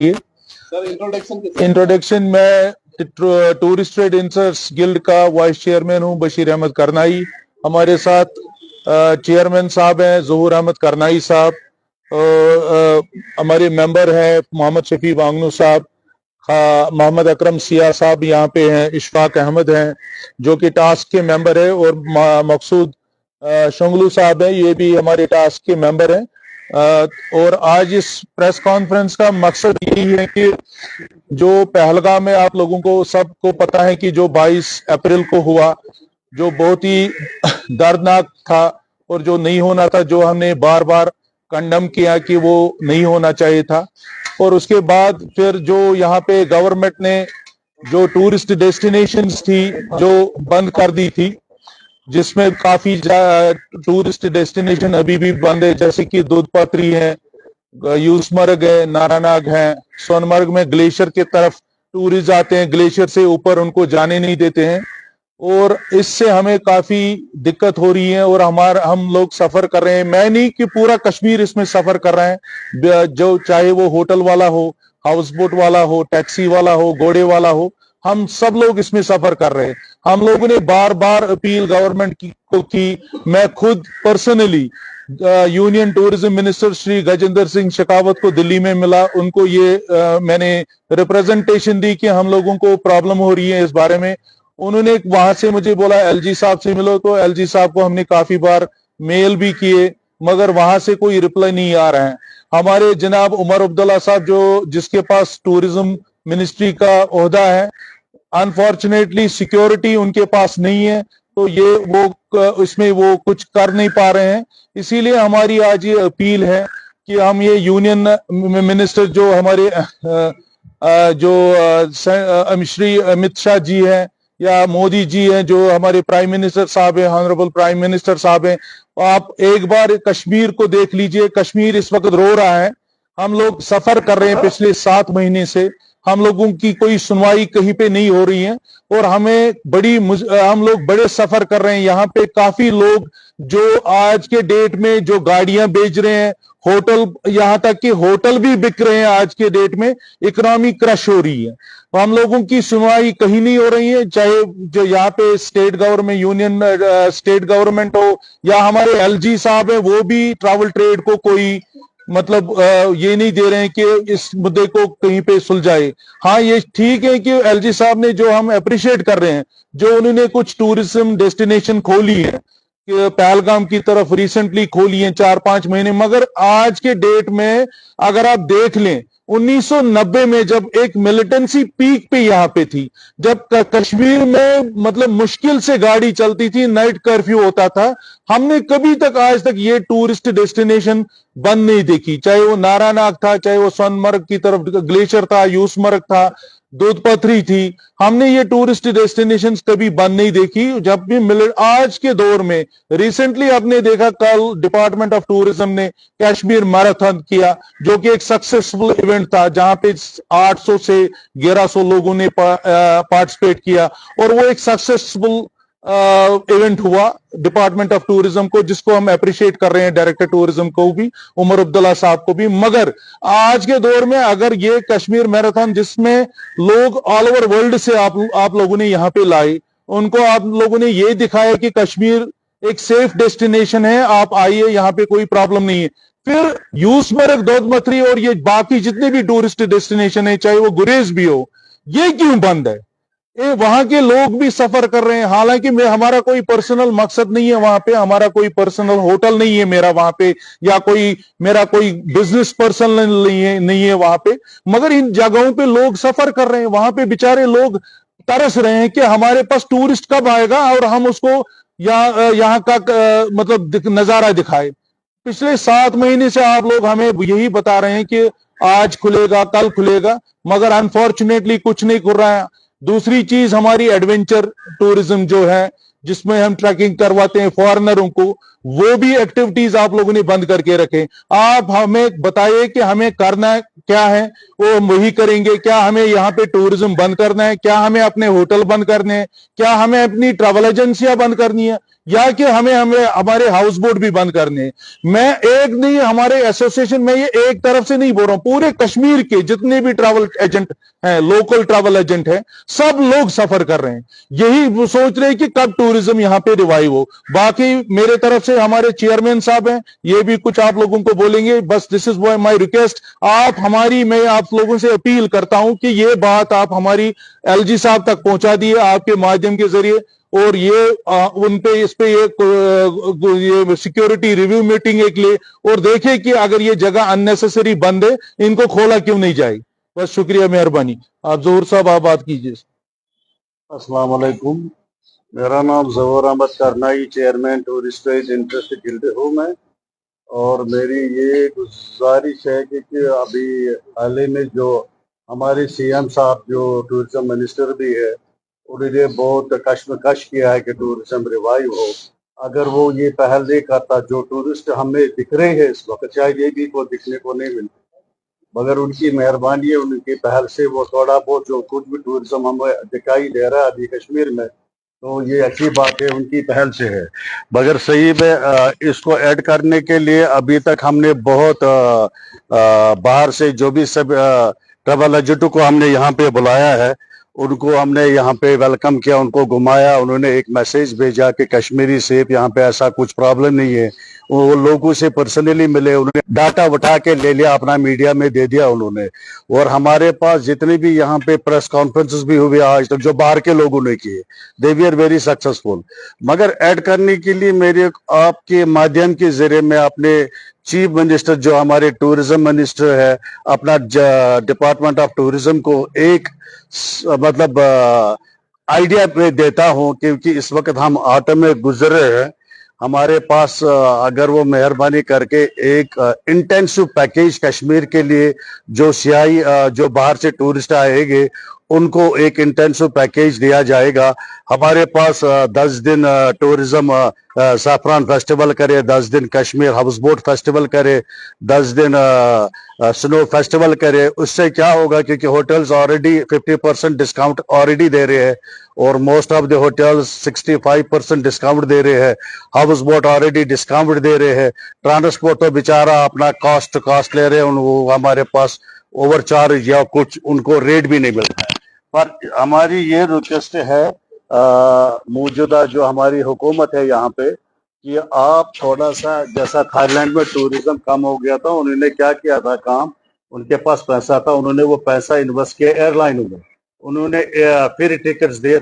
Introduction में tourist trade industries guild का vice chairman हूं, बशीर अहमद करनाई। हमारे साथ चेयरमैन साहब हैं ज़हूर अहमद करनाई साहब, हमारे मेंबर हैं मोहम्मद शफी बांगनू साहब, मोहम्मद अकरम सिया साहब यहाँ पे हैं, इशफाक अहमद हैं जो कि टास्क के मेंबर है, और मकसूद शंगलू साहब हैं, ये भी हमारे टास्क के मेंबर हैं। और आज इस प्रेस कॉन्फ्रेंस का मकसद यही है कि जो पहलगाम में आप लोगों को सबको पता है कि जो 22 अप्रैल को हुआ, जो बहुत ही दर्दनाक था और जो नहीं होना था, जो हमने बार बार कंडम किया कि वो नहीं होना चाहिए था। और उसके बाद फिर जो यहाँ पे गवर्नमेंट ने जो टूरिस्ट डेस्टिनेशंस थी जो बंद कर दी थी, जिसमें काफी टूरिस्ट डेस्टिनेशन अभी भी बंद है, जैसे कि दूधपत्री है, यूसमर्ग है, नारानाग है, सोनमर्ग में ग्लेशियर की तरफ टूरिस्ट आते हैं, ग्लेशियर से ऊपर उनको जाने नहीं देते हैं, और इससे हमें काफी दिक्कत हो रही है और हम लोग सफर कर रहे हैं। मैं नहीं कि पूरा कश्मीर इसमें सफर कर रहे हैं, जो चाहे वो होटल वाला हो, हाउस बोट वाला हो, टैक्सी वाला हो, घोड़े वाला हो, हम सब लोग इसमें सफर कर रहे हैं। हम लोगों ने बार बार अपील गवर्नमेंट को की, मैं खुद personally union tourism minister Shri Gajendra Singh Shekhawat को दिल्ली में मिला, उनको ये मैंने रिप्रेजेंटेशन दी कि हम लोगों को प्रॉब्लम हो रही है इस बारे में। उन्होंने वहां से मुझे बोला एलजी साहब से मिलो, तो एलजी साहब को हमने काफी बार मेल भी किए, मगर वहां से कोई रिप्लाई नहीं आ रहा है। हमारे जनाब उमर अब्दुल्ला साहब जो जिसके पास टूरिज्म मिनिस्ट्री का ओहदा है, अनफॉर्चुनेटली सिक्योरिटी उनके पास नहीं है, तो ये वो इसमें वो कुछ कर नहीं पा रहे हैं। इसीलिए हमारी आज ये अपील है कि हम ये यूनियन मिनिस्टर जो हमारे श्री अमित शाह जी हैं या मोदी जी हैं, जो हमारे प्राइम मिनिस्टर साहब हैं, ऑनरेबल प्राइम मिनिस्टर साहब हैं, आप एक बार कश्मीर को देख लीजिए। कश्मीर इस वक्त रो रहा है, हम लोग सफर कर रहे हैं पिछले 7 महीने से, हम लोगों की कोई सुनवाई कहीं पे नहीं हो रही है, और हम लोग बड़े सफर कर रहे हैं। यहाँ पे काफी लोग जो आज के डेट में जो गाड़ियां बेच रहे हैं, होटल, यहाँ तक कि होटल भी बिक रहे हैं आज के डेट में, इकोनॉमी क्रश हो रही है। हम लोगों की सुनवाई कहीं नहीं हो रही है, चाहे जो यहाँ पे state government, union state government हो या हमारे एलजी साहब है, वो भी ट्रैवल ट्रेड को कोई मतलब ये नहीं दे रहे हैं कि इस मुद्दे को कहीं पे सुलझाए। हाँ, ये ठीक है कि एलजी साहब ने, जो हम अप्रिशिएट कर रहे हैं, जो उन्होंने कुछ टूरिज्म डेस्टिनेशन खोली है, पहलगाम की तरफ रिसेंटली खोली है 4-5 महीने, मगर आज के डेट में अगर आप देख लें 1990 में जब एक मिलिटेंसी पीक पे यहाँ पे थी, जब कश्मीर में मतलब मुश्किल से गाड़ी चलती थी, नाइट कर्फ्यू होता था, हमने कभी तक आज तक ये टूरिस्ट डेस्टिनेशन बंद नहीं देखी। चाहे वो नारानाग था, चाहे वो सोनमर्ग की तरफ ग्लेशियर था, यूसमर्ग था, दूधपत्री थी, हमने ये टूरिस्ट डेस्टिनेशंस कभी बंद नहीं देखी। जब भी आज के दौर में रिसेंटली आपने देखा, कल डिपार्टमेंट ऑफ टूरिज्म ने कश्मीर मैराथन किया, जो कि एक सक्सेसफुल इवेंट था, जहां पे 800 से 1100 लोगों ने पार्टिसिपेट किया, और वो एक सक्सेसफुल इवेंट हुआ डिपार्टमेंट ऑफ टूरिज्म को, जिसको हम अप्रिशिएट कर रहे हैं, डायरेक्टर टूरिज्म को भी, उमर अब्दुल्ला साहब को भी। मगर आज के दौर में अगर ये कश्मीर मैराथन, जिसमें लोग ऑल ओवर वर्ल्ड से आप लोगों ने यहाँ पे लाए, उनको आप लोगों ने ये दिखाया कि कश्मीर एक सेफ डेस्टिनेशन है, आप आइए, यहाँ पे कोई प्रॉब्लम नहीं है, फिर यूसमर्ग, दूधपत्री और ये बाकी जितने भी टूरिस्ट डेस्टिनेशन है, चाहे वो गुरेज भी हो, ये क्यों बंद है? वहां के लोग भी सफर कर रहे हैं। हालांकि हमारा कोई पर्सनल मकसद नहीं है वहां पे, हमारा कोई पर्सनल होटल नहीं है मेरा वहां पे, या मेरा कोई बिजनेस पर्सन नहीं है वहां पे, मगर इन जगहों पे लोग सफर कर रहे हैं, वहां पे बेचारे लोग तरस रहे हैं कि हमारे पास टूरिस्ट कब आएगा और हम उसको यहाँ का मतलब नजारा दिखाए। पिछले 7 महीने से आप लोग हमें यही बता रहे हैं कि आज खुलेगा, कल खुलेगा, मगर अनफॉर्चुनेटली कुछ नहीं खुल रहा है। दूसरी चीज हमारी एडवेंचर टूरिज्म जो है, जिसमें हम ट्रैकिंग करवाते हैं फॉरेनरों को, वो भी एक्टिविटीज आप लोगों ने बंद करके रखे। आप हमें बताइए कि हमें करना क्या है, वो वही करेंगे। क्या हमें यहाँ पे टूरिज्म बंद करना है, क्या हमें अपने होटल बंद करने हैं, क्या हमें अपनी ट्रैवल एजेंसियां बंद करनी है, या कि हमें हमें हमारे हाउस बोट भी बंद करने हैं? मैं एक नहीं, हमारे एसोसिएशन में ये एक तरफ से नहीं बोल रहा हूं, पूरे कश्मीर के जितने भी ट्रैवल एजेंट हैं, लोकल ट्रैवल एजेंट हैं, सब लोग सफर कर रहे हैं। यही वो सोच रहे हैं कि कब टूरिज्म यहां पे रिवाइव हो। बाकी मेरे तरफ से हमारे चेयरमैन साहब हैं, ये भी कुछ आप लोगों को बोलेंगे। बस दिस इज माय रिक्वेस्ट। मैं आप लोगों से अपील करता हूं कि ये बात आप हमारी एलजी साहब तक पहुंचा दिए आपके माध्यम के जरिए, और ये उन पे इस पे ये सिक्योरिटी रिव्यू मीटिंग एक ले, और देखे कि अगर ये जगह अननेसेसरी बंद है, इनको खोला क्यों नहीं जाए। बस शुक्रिया, मेहरबानी। आप जहूर साहब, आप बात कीजिए। अस्सलाम वालेकुम। मेरा नाम जहूर अहमद करनाई, चेयरमैन टूरिस्ट इंटरेस्ट गिल्ड हूँ मैं। और मेरी ये गुजारिश है कि अभी हाल ही में जो हमारे सीएम साहब जो टूरिज्म मिनिस्टर भी है, उन्होंने बहुत कश्मकश किया है कि टूरिज्म रिवाइव हो। अगर वो ये पहल नहीं करता, जो टूरिस्ट हमें दिख रहे हैं इस वक्त, शायद ये भी को दिखने को नहीं मिलता, मगर उनकी मेहरबानी है, उनकी पहल से वो थोड़ा बहुत जो कुछ भी टूरिज्म हमें दिखाई दे रहा है अभी कश्मीर में, तो ये अच्छी बात है, उनकी पहल से है। मगर सही में इसको ऐड करने के लिए अभी तक हमने बहुत बाहर से जो भी सब ट्रैवल एजेंटों को हमने यहाँ पे बुलाया है, उनको हमने यहाँ पे वेलकम किया, उनको घुमाया, उन्होंने एक मैसेज भेजा कि कश्मीरी सेब यहाँ पे ऐसा कुछ प्रॉब्लम नहीं है। वो लोगों से पर्सनली मिले, उन्होंने डाटा उठा के ले लिया, अपना मीडिया में दे दिया उन्होंने। और हमारे पास जितने भी यहाँ पे प्रेस कॉन्फ्रेंसेस भी हुए आज तक जो बाहर के लोगों ने किए, दे वी आर वेरी सक्सेसफुल। मगर ऐड करने के लिए मेरे आपके माध्यम के जरिए मैं अपने चीफ मिनिस्टर जो हमारे टूरिज्म मिनिस्टर है, अपना डिपार्टमेंट ऑफ टूरिज्म को एक मतलब आइडिया पे देता हूं, क्योंकि इस वक्त हम ऑटो में गुजर रहे हैं। हमारे पास अगर वो मेहरबानी करके एक इंटेंसिव पैकेज कश्मीर के लिए, जो सियाही जो बाहर से टूरिस्ट आएंगे उनको एक इंटेंसिव पैकेज दिया जाएगा। हमारे पास 10 दिन टूरिज्म साफरान फेस्टिवल करे, 10 दिन कश्मीर हाउस बोट फेस्टिवल करे, 10 दिन स्नो फेस्टिवल करे। उससे क्या होगा, क्योंकि होटल्स ऑलरेडी 50% डिस्काउंट ऑलरेडी दे रहे हैं, और most of the hotels 65% discount दे रहे हैं, हाउस बोट ऑलरेडी डिस्काउंट दे रहे हैं। ट्रांसपोर्ट तो बेचारा अपना कॉस्ट ले रहे हैं, वो हमारे पास ओवर चार्ज या कुछ उनको रेट भी नहीं मिलता है। पर हमारी ये रिक्वेस्ट है मौजूदा जो हमारी हुकूमत है यहाँ पे, कि आप थोड़ा सा, जैसा थाईलैंड में टूरिज्म कम हो गया था, उन्होंने क्या किया था काम, उनके पास पैसा था, उन्होंने वो पैसा इन्वेस्ट किया एयरलाइनों में, उन्होंने फ्री टिकट्स दिए।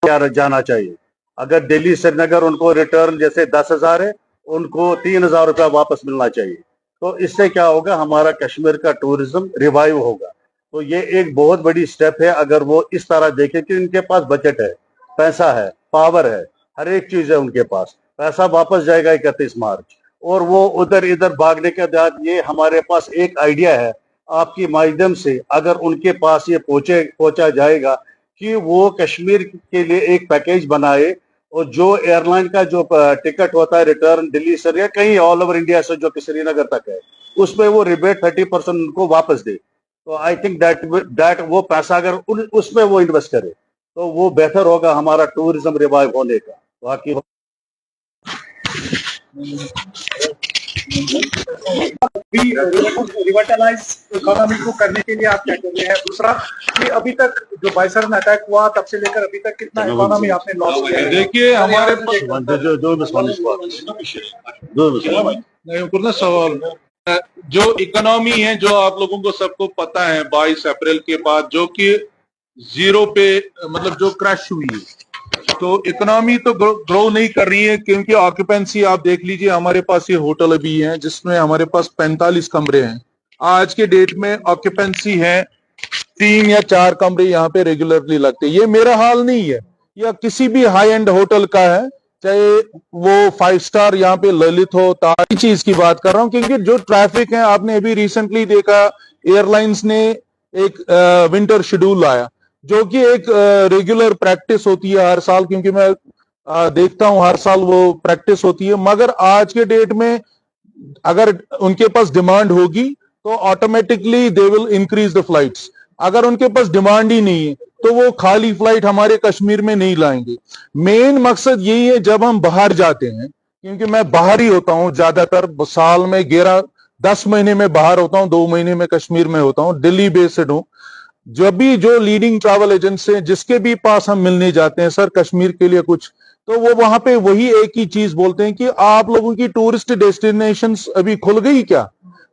जाना चाहिए। अगर दिल्ली श्रीनगर उनको रिटर्न जैसे 10,000 है, उनको 3,000 रुपया वापस मिलना चाहिए। तो इससे क्या होगा, हमारा कश्मीर का टूरिज्म रिवाइव होगा। तो ये एक बहुत बड़ी स्टेप है। अगर वो इस तरह देखे कि इनके पास बजट है, पैसा है, पावर है, हर एक चीज है उनके पास, पैसा वापस जाएगा 31 मार्च, और वो उधर इधर भागने के बाद, ये हमारे पास एक आइडिया है आपकी माध्यम से, अगर उनके पास ये पहुंचा जाएगा कि वो कश्मीर के लिए एक पैकेज बनाए, और जो एयरलाइन का जो टिकट होता है रिटर्न दिल्ली से या कहीं ऑल ओवर इंडिया से जो कि श्रीनगर तक है, उसमें वो रिबेट 30% उनको वापस दे। तो आई थिंक दैट वो पैसा अगर उसमें वो इन्वेस्ट करे, तो वो बेहतर होगा हमारा टूरिज्म रिवाइव होने का। बाकी रिवर्टलाइज इकोनॉमी को करने के लिए आप क्या कर रहे हैं? दूसरा कि अभी तक जो बाइसरन अटैक हुआ तब से लेकर अभी तक कितना इकोनॉमी आपने लॉस किया है? देखिए, हमारे सवाल जो इकोनॉमी है, जो आप लोगों को सबको पता है, 22 अप्रैल के बाद जो कि जीरो पे, मतलब जो क्रैश हुई है, तो इकोनॉमी तो ग्रो नहीं कर रही है, क्योंकि ऑक्यूपेंसी आप देख लीजिए, हमारे पास ये होटल अभी है जिसमें हमारे पास 45 कमरे हैं। आज के डेट में ऑक्यूपेंसी है 3 या 4 कमरे यहाँ पे रेगुलरली लगते हैं। ये मेरा हाल नहीं है, या किसी भी हाई एंड होटल का है, चाहे वो 5 स्टार यहाँ पे ललित हो, ताज चीज की बात कर रहा हूँ। क्योंकि जो ट्रैफिक है, आपने अभी रिसेंटली देखा एयरलाइंस ने एक विंटर शेड्यूल लाया, जो कि एक रेगुलर प्रैक्टिस होती है हर साल, क्योंकि मैं देखता हूं हर साल वो प्रैक्टिस होती है। मगर आज के डेट में अगर उनके पास डिमांड होगी तो automatically they will increase the flights. अगर उनके पास डिमांड ही नहीं है तो वो खाली फ्लाइट हमारे कश्मीर में नहीं लाएंगे। मेन मकसद यही है, जब हम बाहर जाते हैं, क्योंकि मैं बाहर ही होता हूं ज्यादातर, साल में 10 महीने में बाहर होता हूं, 2 महीने में कश्मीर में होता हूं, दिल्ली बेस्ड हूं। जब भी जो लीडिंग ट्रैवल एजेंट्स हैं, जिसके भी पास हम मिलने जाते हैं, सर कश्मीर के लिए कुछ, तो वो वहां पे वही एक ही चीज बोलते हैं कि आप लोगों की टूरिस्ट डेस्टिनेशंस अभी खुल गई क्या?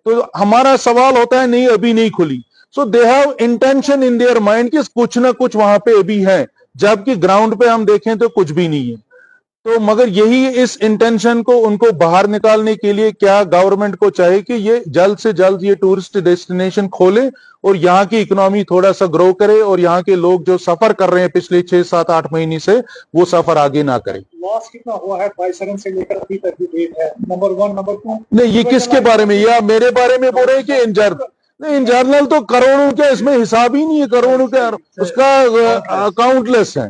तो हमारा सवाल होता है नहीं, अभी नहीं खुली। So they have intention in their mind कि कुछ ना कुछ वहां पे अभी है, जबकि ग्राउंड पे हम देखें तो कुछ भी नहीं है। तो मगर यही इस इंटेंशन को उनको बाहर निकालने के लिए क्या गवर्नमेंट को चाहिए कि ये जल्द से जल्द ये टूरिस्ट डेस्टिनेशन खोले और यहाँ की इकोनॉमी थोड़ा सा ग्रो करे, और यहाँ के लोग जो सफर कर रहे हैं पिछले 6, 7, 8 महीने से, वो सफर आगे ना करें। लॉस कितना हुआ है बाईसरन से लेकर अभी तक की डेट है? नंबर 1, नंबर 2 नहीं, ये किसके बारे में, या मेरे बारे में बोल रहे हैं कि इन जनरल तो करोड़ों के, इसमें हिसाब ही नहीं है करोड़ों के, उसका काउंटलेस है।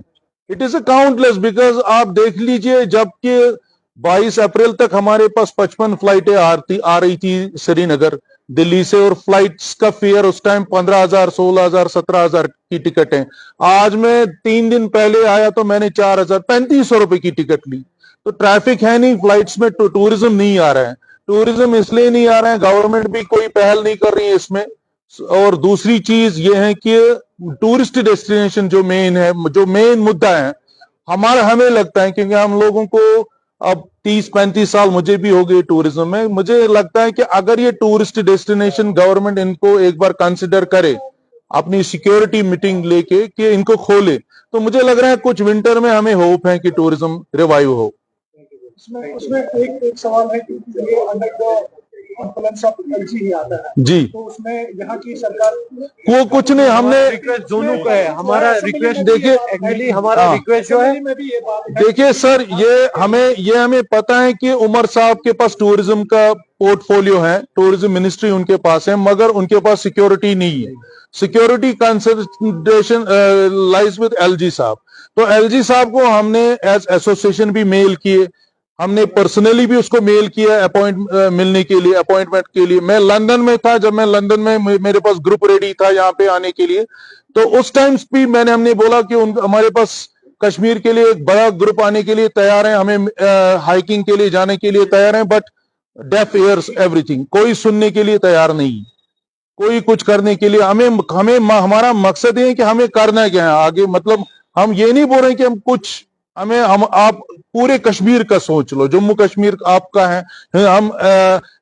It is a countless, because आप देख लीजिए, जबकि 22 अप्रैल तक हमारे पास 55 फ्लाइटें आ रही थी श्रीनगर दिल्ली से, और फ्लाइट्स का फेयर उस टाइम 15,000, 16,000, 17,000 की टिकट है। आज मैं 3 दिन पहले आया तो मैंने 4,000, 3,500 रुपए की टिकट ली। तो ट्रैफिक है नहीं, फ्लाइट्स में टूरिज्म नहीं आ रहा है। टूरिज्म इसलिए नहीं आ रहा है, गवर्नमेंट भी कोई पहल नहीं कर रही है इसमें। और दूसरी चीज ये है कि टूरिस्ट डेस्टिनेशन जो मेन है, जो मेन मुद्दा है हमें लगता है, क्योंकि हम लोगों को अब 30-35 साल मुझे भी हो गए टूरिज्म में, मुझे लगता है कि अगर ये टूरिस्ट डेस्टिनेशन गवर्नमेंट इनको एक बार कंसिडर करे, अपनी सिक्योरिटी मीटिंग लेके कि इनको खोले, तो मुझे लग रहा है कुछ विंटर में हमें होप है कि टूरिज्म रिवाइव हो। उसमें एक सवाल है कि ये under the influence of LG ही आता है जी, तो उसमें यहाँ की सरकार वो कुछ नहीं, हमने रिक्वेस्ट दोनों का है, हमारा रिक्वेस्ट देखिए, एक्चुअली हमारा रिक्वेस्ट जो है, में भी ये बात है। देखिए सर, ये हमें पता है कि उमर साहब के पास टूरिज्म का पोर्टफोलियो है, टूरिज्म मिनिस्ट्री उनके पास है, मगर उनके पास सिक्योरिटी नहीं है। Security concentration lies with LG साहब। तो एलजी साहब को हमने एज एसोसिएशन भी मेल किए, हमने पर्सनली भी उसको मेल किया मिलने के लिए, अपॉइंटमेंट के लिए। मैं लंदन में था, जब मैं लंदन में, मेरे पास ग्रुप रेडी था यहाँ पे आने के लिए, तो उस टाइम भी हमने बोला कि हमारे पास कश्मीर के लिए एक बड़ा ग्रुप आने के लिए तैयार है, हमें हाइकिंग के लिए जाने के लिए तैयार है, बट डेफ ईयर्स एवरीथिंग, कोई सुनने के लिए तैयार नहीं, कोई कुछ करने के लिए। हमें हमारा मकसद ये है कि हमें करना क्या है आगे। मतलब हम ये नहीं बोल रहे कि आप पूरे कश्मीर का सोच लो, जम्मू कश्मीर आपका है,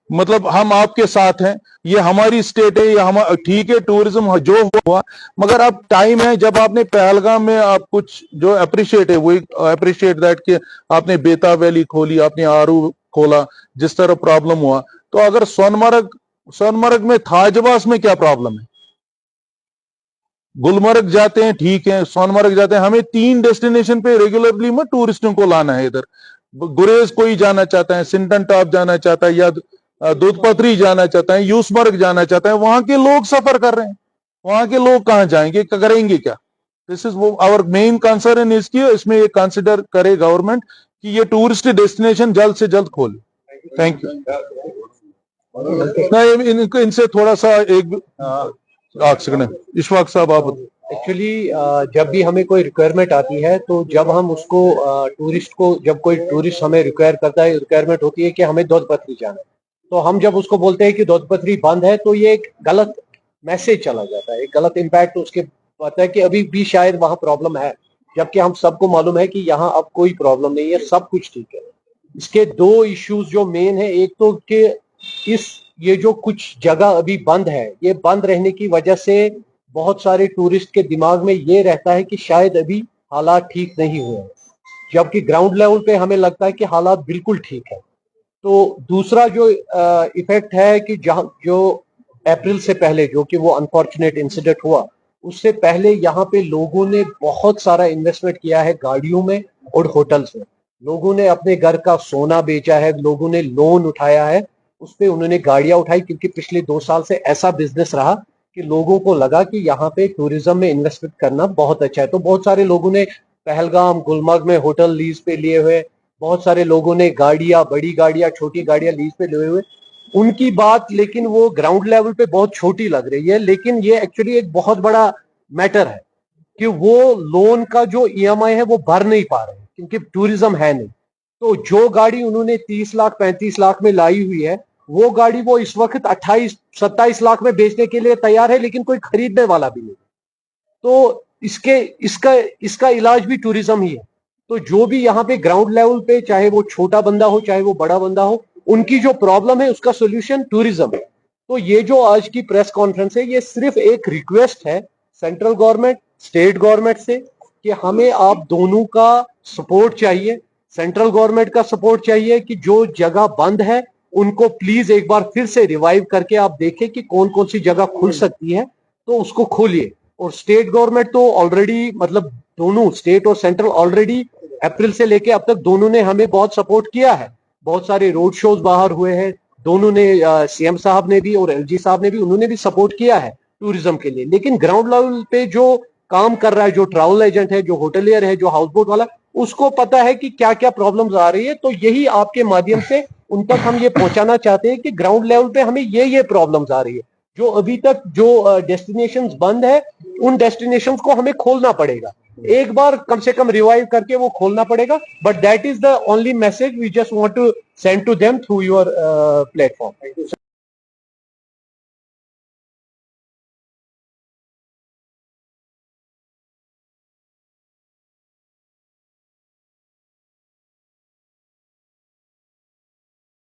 मतलब हम आपके साथ हैं, ये हमारी स्टेट है, ये हम, ठीक है टूरिज्म जो हुआ, मगर अब टाइम है, जब आपने पहलगाम में आप कुछ जो अप्रिशिएट है, वो अप्रिशिएट दैट कि आपने बेताब वैली खोली, आपने आरू खोला, जिस तरह प्रॉब्लम हुआ, तो अगर सोनमर्ग में थाजवास में क्या प्रॉब्लम है? गुलमर्ग जाते हैं, ठीक है, सोनमर्ग जाते हैं, हमें 3 डेस्टिनेशन पे रेगुलरली में टूरिस्टों को लाना है। इधर गुरेज कोई जाना चाहता है, सिंटन टॉप जाना चाहता है, या दूधपत्री जाना चाहता है, यूसमर्ग जाना चाहता है, वहां के लोग सफर कर रहे हैं, वहां के लोग कहां जाएंगे, करेंगे क्या? This is our main concern इसकी, इसमें ये कंसिडर करे गवर्नमेंट कि ये टूरिस्ट डेस्टिनेशन जल्द से जल्द खोले। Thank you. नहीं, इनसे थोड़ा सा एक सेकंड, इशफाक साहब आप। एक्चुअली जब भी हमें कोई रिक्वायरमेंट आती है, तो जब हम उसको टूरिस्ट को, जब कोई टूरिस्ट हमें रिक्वायर करता है, रिक्वायरमेंट होती है कि हमें दूधपत्री जाना है, तो हम जब उसको बोलते हैं कि दूधपत्री बंद है, तो ये एक गलत मैसेज चला जाता है, एक गलत इम्पैक्ट उसके पता है कि अभी भी शायद वहाँ प्रॉब्लम है, जबकि हम सबको मालूम है कि यहाँ अब कोई प्रॉब्लम नहीं है, सब कुछ ठीक है। इसके 2 इश्यूज जो मेन है, एक तो कि ये जो कुछ जगह अभी बंद है, ये बंद रहने की वजह से बहुत सारे टूरिस्ट के दिमाग में ये रहता है कि शायद अभी हालात ठीक नहीं हुए हैं, जबकि ग्राउंड लेवल पे हमें लगता है कि हालात बिल्कुल ठीक है। तो दूसरा जो इफेक्ट है कि जहाँ जो अप्रैल से पहले, जो कि वो अनफॉर्चुनेट इंसिडेंट हुआ, उससे पहले यहाँ पे लोगों ने बहुत सारा इन्वेस्टमेंट किया है गाड़ियों में और होटल्स में। लोगों ने अपने घर का सोना बेचा है, लोगों ने लोन उठाया है, उस पे उन्होंने गाड़ियां उठाई, क्योंकि पिछले 2 साल से ऐसा बिजनेस रहा कि लोगों को लगा कि यहाँ पे टूरिज्म में इन्वेस्टमेंट करना बहुत अच्छा है। तो बहुत सारे लोगों ने पहलगाम, गुलमर्ग में होटल लीज पे लिए हुए, बहुत सारे लोगों ने गाड़ियां, बड़ी गाड़ियां, छोटी गाड़ियां लीज पे लिए हुए। उनकी बात लेकिन वो ग्राउंड लेवल पे बहुत छोटी लग रही है, लेकिन ये एक्चुअली एक बहुत बड़ा मैटर है कि वो लोन का जो ईएमआई है वो भर नहीं पा रहे हैं, क्योंकि टूरिज्म है नहीं। तो जो गाड़ी उन्होंने 30 लाख 35 लाख में लाई हुई है, वो गाड़ी वो इस वक्त 28-27 लाख में बेचने के लिए तैयार है, लेकिन कोई खरीदने वाला भी नहीं। तो इसका इलाज भी टूरिज्म ही है। तो जो भी यहाँ पे ग्राउंड लेवल पे, चाहे वो छोटा बंदा हो चाहे वो बड़ा बंदा हो, उनकी जो प्रॉब्लम है उसका सोल्यूशन टूरिज्म है। तो ये जो आज की प्रेस कॉन्फ्रेंस है, ये सिर्फ एक रिक्वेस्ट है सेंट्रल गवर्नमेंट, स्टेट गवर्नमेंट से, कि हमें आप दोनों का सपोर्ट चाहिए। सेंट्रल गवर्नमेंट का सपोर्ट चाहिए कि जो जगह बंद है उनको प्लीज एक बार फिर से रिवाइव करके आप देखें कि कौन कौन सी जगह खुल सकती है, तो उसको खोलिए। और स्टेट गवर्नमेंट तो ऑलरेडी, मतलब दोनों स्टेट और सेंट्रल ऑलरेडी अप्रैल से लेके अब तक दोनों ने हमें बहुत सपोर्ट किया है। बहुत सारे रोड शोज बाहर हुए हैं, दोनों ने, सीएम साहब ने भी और एलजी साहब ने भी, उन्होंने भी सपोर्ट किया है टूरिज्म के लिए। लेकिन ग्राउंड लेवल पे जो काम कर रहा है, जो ट्रैवल एजेंट है, जो होटलियर है, जो हाउस बोट वाला, उसको पता है कि क्या क्या प्रॉब्लम्स आ रही है। तो यही आपके माध्यम से उन तक हम ये पहुंचाना चाहते हैं कि ग्राउंड लेवल पे हमें ये प्रॉब्लम्स आ रही है। जो अभी तक जो डेस्टिनेशंस बंद है, उन डेस्टिनेशंस को हमें खोलना पड़ेगा, एक बार कम से कम रिवाइव करके वो खोलना पड़ेगा। But that is the only message we just want to send to them through your platform.